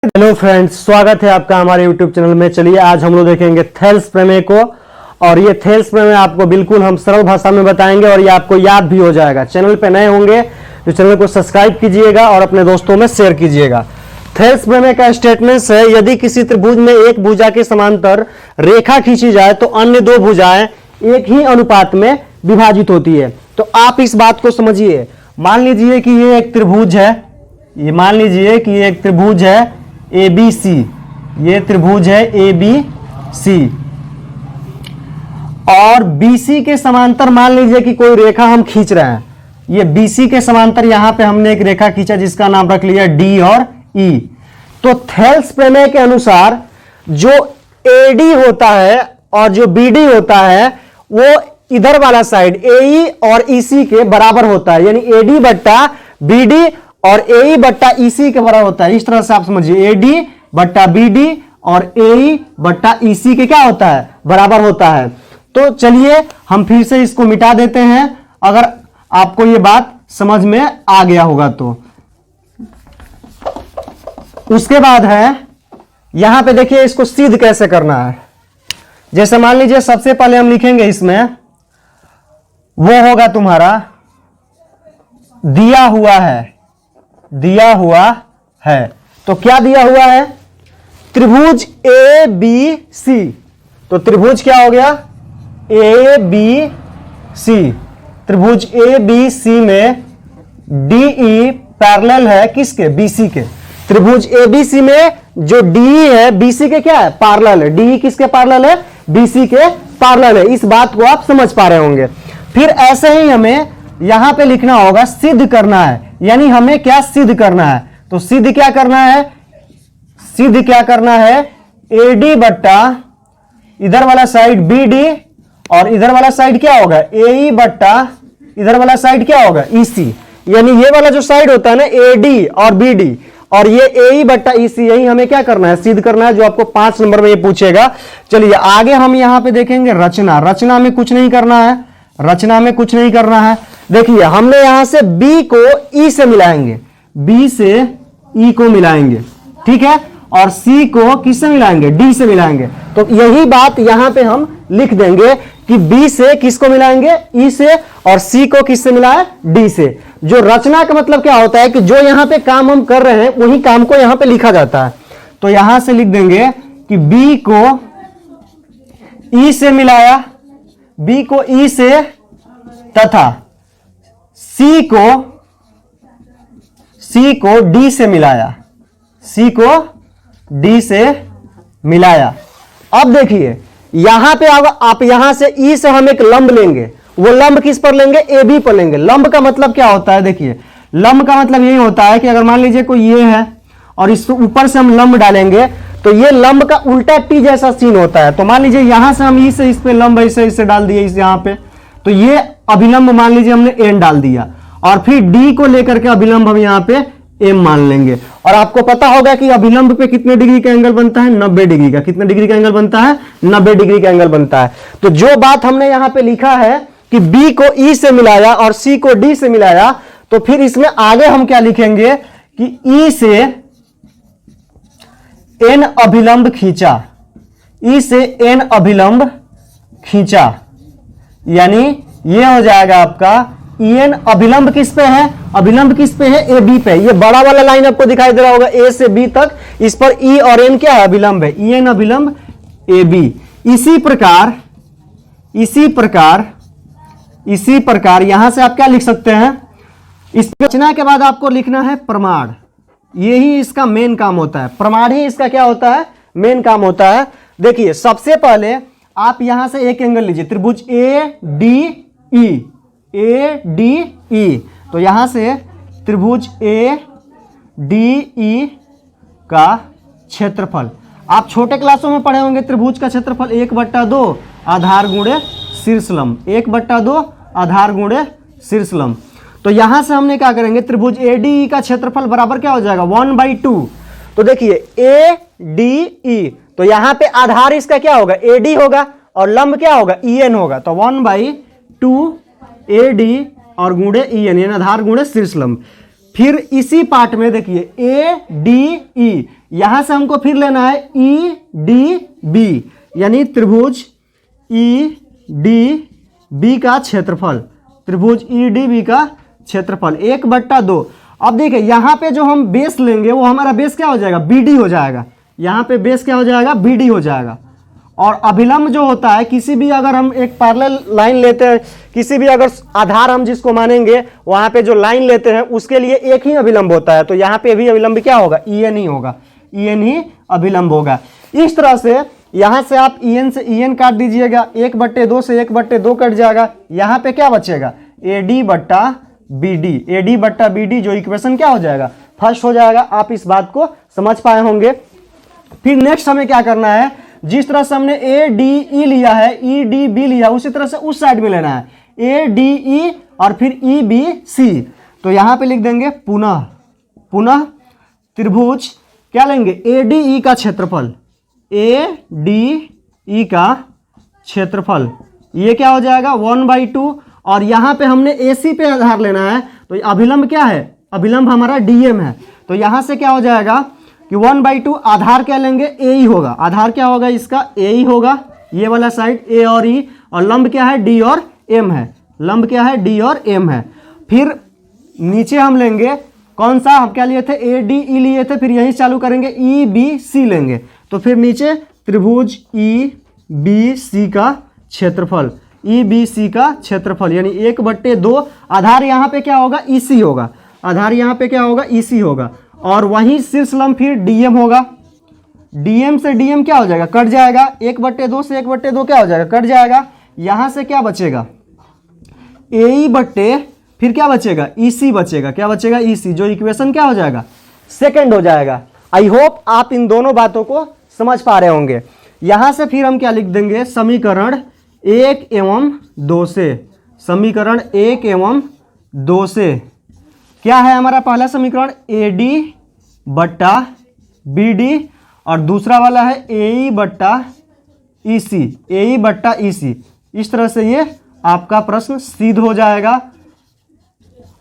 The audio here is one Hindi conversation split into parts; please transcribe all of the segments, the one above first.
हेलो फ्रेंड्स, स्वागत है आपका हमारे YouTube चैनल में। चलिए आज हम लोग देखेंगे थेल्स प्रमेय को। और ये थेल्स प्रमेय आपको बिल्कुल हम सरल भाषा में बताएंगे और ये आपको याद भी हो जाएगा। चैनल पे नए होंगे तो चैनल को सब्सक्राइब कीजिएगा और अपने दोस्तों में शेयर कीजिएगा। थेल्स प्रमेय का स्टेटमेंट है, यदि किसी त्रिभुज में एक भुजा के समांतर रेखा खींची जाए तो अन्य दो भुजाएं एक ही अनुपात में विभाजित होती है। तो आप इस बात को समझिए। मान लीजिए कि ये एक त्रिभुज है, ये मान लीजिए कि ये एक त्रिभुज है ABC, ये त्रिभुज है ABC और BC के समांतर मान लीजिए कि कोई रेखा हम खींच रहे हैं। ये BC के समांतर यहां पे हमने एक रेखा खींचा जिसका नाम रख लिया D और E। तो थेल्स प्रमेय के अनुसार जो AD होता है और जो BD होता है वो इधर वाला साइड AE और EC के बराबर होता है, यानी AD बट्टा BD और AE बट्टा EC के बराबर होता है। इस तरह से आप समझिए, AD बट्टा BD और AE बट्टा EC के क्या होता है, बराबर होता है। तो चलिए हम फिर से इसको मिटा देते हैं, अगर आपको ये बात समझ में आ गया होगा तो। उसके बाद है यहां पे देखिए इसको सिद्ध कैसे करना है। जैसे मान लीजिए सबसे पहले हम लिखेंगे इसमें, वो होगा तुम्हारा दिया हुआ है। तो क्या दिया हुआ है, त्रिभुज ABC। तो त्रिभुज क्या हो गया, ABC। त्रिभुज ABC में DE पैरेलल है किसके, BC के। त्रिभुज ABC में जो DE है BC के क्या है, पैरेलल है। DE किसके पैरेलल है, BC के पैरेलल है। इस बात को आप समझ पा रहे होंगे। फिर ऐसे ही हमें यहां पे लिखना होगा, सिद्ध करना है, यानी हमें क्या सिद्ध करना है। तो सिद्ध क्या करना है, AD बट्टा इधर वाला साइड BD और इधर वाला साइड क्या होगा, AE बट्टा इधर वाला साइड क्या होगा, EC। यानी ये वाला जो साइड होता है ना AD और BD और ये AE बट्टा EC, यही हमें क्या करना है, सिद्ध करना है, जो आपको 5 नंबर में ये पूछेगा। चलिए आगे हम यहां पे देखेंगे रचना में कुछ नहीं करना है। देखिए हमने यहां से B को E से मिलाएंगे, B से E को मिलाएंगे, ठीक है, और C को किससे मिलाएंगे, D से मिलाएंगे। तो यही बात यहां पे हम लिख देंगे कि B से किसको मिलाएंगे, E से, और C को किससे मिलाए, D से। जो रचना का मतलब क्या होता है कि जो यहां पे काम हम कर रहे हैं वही काम को यहां पे लिखा जाता है। तो यहां से लिख देंगे कि B को E से मिलाया, B को E से, तथा C को D से मिलाया। अब देखिए यहां पे आप यहां से E से हम एक लंब लेंगे, वो लंब किस पर लेंगे, AB पर लेंगे। लंब का मतलब क्या होता है, देखिए लंब का मतलब यही होता है कि अगर मान लीजिए कोई ये है और इसके ऊपर से हम लंब डालेंगे तो ये लंब का उल्टा T जैसा सीन होता है। तो मान लीजिए यहां से हम E से इस पे लंब ऐसे डाल दिए इस यहां पे, तो ये अभिलंब मान लीजिए हमने N डाल दिया और फिर D को लेकर के अभिलंब हम यहां पे M मान लेंगे। और आपको पता होगा कि अभिलंब पे कितने डिग्री का एंगल बनता है, 90 डिग्री का। कितने डिग्री का एंगल बनता है, 90 डिग्री का एंगल बनता है। तो जो बात हमने यहां पे लिखा है कि B को E से मिलाया और C को D से मिलाया, तो फिर इसमें आगे हम क्या लिखेंगे कि E से N अभिलंब खींचा, यानी ये हो जाएगा आपका EN। अभिलंब किस पे है, AB पे। ये बड़ा वाला लाइन आपको दिखाई दे रहा होगा A से B तक, इस पर E और N क्या है, अभिलंब है। EN अभिलंब AB। इसी प्रकार यहां से आप क्या लिख सकते हैं, इस रचना के बाद आपको लिखना है प्रमाण। यही इसका मेन काम होता है, प्रमाण ही इसका क्या होता है, मेन काम होता है। देखिए सबसे पहले आप यहां से एक एंगल लीजिए, त्रिभुज ADE। तो यहां से त्रिभुज ADE का क्षेत्रफल आप छोटे क्लासों में पढ़े होंगे। त्रिभुज का क्षेत्रफल 1/2 आधार गुणे शीर्षलंब, 1/2 आधार गुणे शीर्षलंब। तो यहां से हमने क्या करेंगे, त्रिभुज ADE का क्षेत्रफल बराबर क्या हो जाएगा, 1/2। तो देखिए ADE, तो यहां पे आधार इसका क्या होगा, AD होगा, और लंब क्या होगा, EN होगा। तो 1/2 AD और गुणे EN, आधार गुणे शीर्षलंब। फिर इसी पार्ट में देखिए ADE, यहां से हमको फिर लेना है EDB, यानी त्रिभुज EDB का क्षेत्रफल, त्रिभुज EDB का क्षेत्रफल 1/2। अब देखिए यहां पे जो हम बेस लेंगे वो हमारा बेस क्या हो जाएगा, BD हो जाएगा। यहां पे बेस क्या हो जाएगा, BD हो जाएगा। और अभिलंब जो होता है, किसी भी अगर हम एक पैरेलल लाइन लेते हैं, किसी भी अगर आधार हम जिसको मानेंगे वहां पे जो लाइन लेते हैं उसके लिए एक ही अभिलंब होता है, तो यहां पे भी अभिलंब क्या होगा, EN ही होगा, EN ही अभिलंब होगा। इस तरह से यहां से आप EN से EN काट दीजिएगा, 1/2 से 1/2 कट जाएगा। यहां पे क्या बचेगा, AD/BD, AD/BD जो इक्वेशन क्या हो जाएगा, फर्स्ट हो जाएगा। आप इस बात को समझ पाए होंगे। फिर नेक्स्ट हमें क्या करना है, जिस तरह से हमने ADE लिया है, EDB लिया, उसी तरह से उस साइड में लेना है ADE और फिर EBC। तो यहां पे लिख देंगे पुनः त्रिभुज क्या लेंगे, ADE का क्षेत्रफल, ADE का क्षेत्रफल, ये क्या हो जाएगा 1/2। और यहां पे हमने AC पे आधार लेना है, तो अभिलंब क्या है, अभिलंब हमारा DM है। तो यहां से क्या हो जाएगा कि 1/2, आधार क्या लेंगे, AE होगा। आधार क्या होगा इसका, AE होगा, ये वाला साइड A और E, और लंब क्या है, D और M है। लंब क्या है, D और M है। फिर नीचे हम लेंगे कौन सा, हम क्या लिए थे, ADE लिए थे, फिर यहीं चालू करेंगे EBC लेंगे। तो फिर नीचे त्रिभुज EBC का क्षेत्रफल, EBC का क्षेत्रफल यानी 1/2। आधार यहाँ पे क्या होगा, EC होगा, आधार यहाँ पे क्या होगा, EC होगा। और वहीं शीर्ष लंब फिर DM होगा। DM से DM क्या हो जाएगा, कट जाएगा, 1/2 से 1/2 क्या हो जाएगा, कट जाएगा। यहां से क्या बचेगा, AE फिर क्या बचेगा, EC बचेगा। क्या बचेगा, EC, जो इक्वेशन क्या हो जाएगा, सेकंड हो जाएगा। आई होप आप इन दोनों बातों को समझ पा रहे होंगे। यहां से फिर हम क्या लिख देंगे, समीकरण 1 एवं 2 से, समीकरण 1 एवं 2 से क्या है हमारा पहला समीकरण, AD/BD और दूसरा वाला है AE/EC, AE/EC। इस तरह से ये आपका प्रश्न सिद्ध हो जाएगा।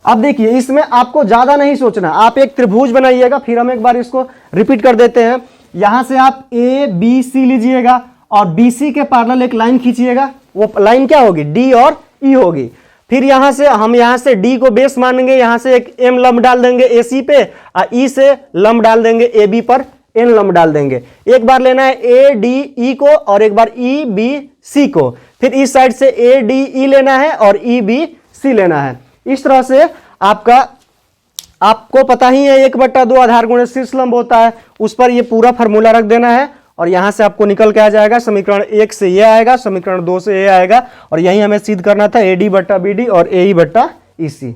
अब देखिए इसमें आपको ज्यादा नहीं सोचना, आप एक त्रिभुज बनाइएगा। फिर हम एक बार इसको रिपीट कर देते हैं। यहां से आप ABC लीजिएगा और BC के पैरेलल एक लाइन खींचिएगा। वो लाइन क्या होगी, D और E होगी। फिर यहां से हम यहां से D को बेस मानेंगे, यहां से एक M लंब डाल देंगे AC पे और E से लंब डाल देंगे AB पर, N लंब डाल देंगे। एक बार लेना है ADE को और एक बार EBC को। फिर इस साइड से ADE लेना है और EBC लेना है। इस तरह से आपको पता ही है 1/2 आधार गुणे शीर्ष लंब होता है, उस पर ये पूरा फार्मूला रख देना है और यहां से आपको निकल के आ जाएगा। समीकरण 1 से ये आएगा, समीकरण 2 से ये आएगा और यही हमें सिद्ध करना था, AD/BD और AE/EC।